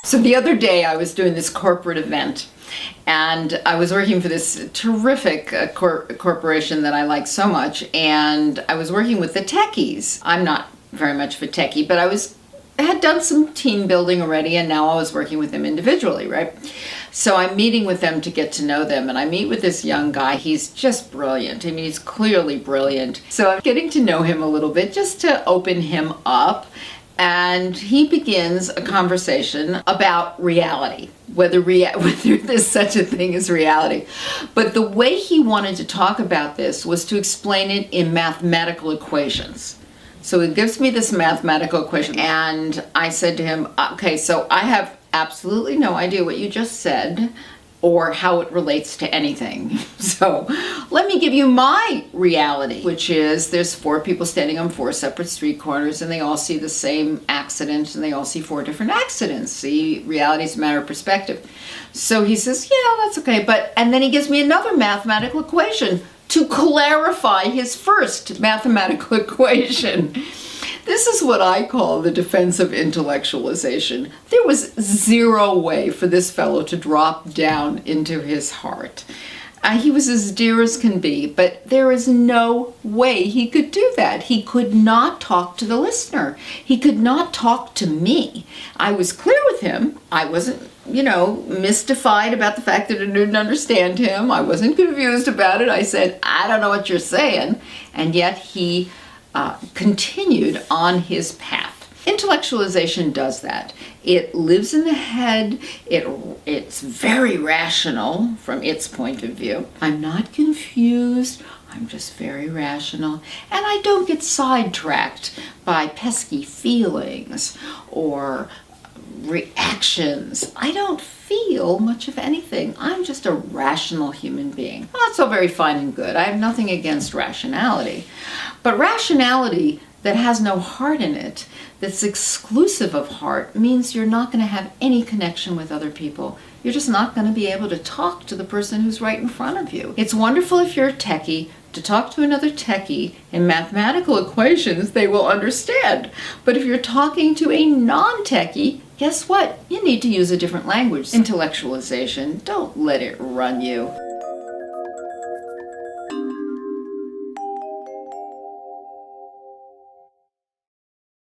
So the other day I was doing this corporate event, and I was working for this terrific corporation that I like so much, and I was working with the techies. I'm not very much of a techie, but I had done some team building already, and now I was working with them individually, right? So I'm meeting with them to get to know them, and I meet with this young guy. He's just brilliant. I mean, he's clearly brilliant. So I'm getting to know him a little bit just to open him up. And he begins a conversation about reality, whether there's such a thing as reality. But the way he wanted to talk about this was to explain it in mathematical equations. So he gives me this mathematical equation, and I said to him, okay, so I have absolutely no idea what you just said or how it relates to anything. So let me give you my reality, which is there's 4 people standing on 4 separate street corners, and they all see the same accident, and they all see 4 different accidents. See, reality is a matter of perspective. So he says, yeah, that's okay. And then he gives me another mathematical equation to clarify his first mathematical equation. This is what I call the defense of intellectualization. There was zero way for this fellow to drop down into his heart. He was as dear as can be, but there is no way he could do that. He could not talk to the listener. He could not talk to me. I was clear with him. I wasn't, mystified about the fact that I didn't understand him. I wasn't confused about it. I said, I don't know what you're saying. And yet he continued on his path. Intellectualization does that. It lives in the head. It's very rational from its point of view. I'm not confused. I'm just very rational. And I don't get sidetracked by pesky feelings or reactions. I don't feel much of anything. I'm just a rational human being. Well, that's all very fine and good. I have nothing against rationality. But rationality that has no heart in it, that's exclusive of heart, means you're not going to have any connection with other people. You're just not going to be able to talk to the person who's right in front of you. It's wonderful if you're a techie to talk to another techie in mathematical equations they will understand. But if you're talking to a non-techie, guess what? You need to use a different language. Intellectualization, don't let it run you.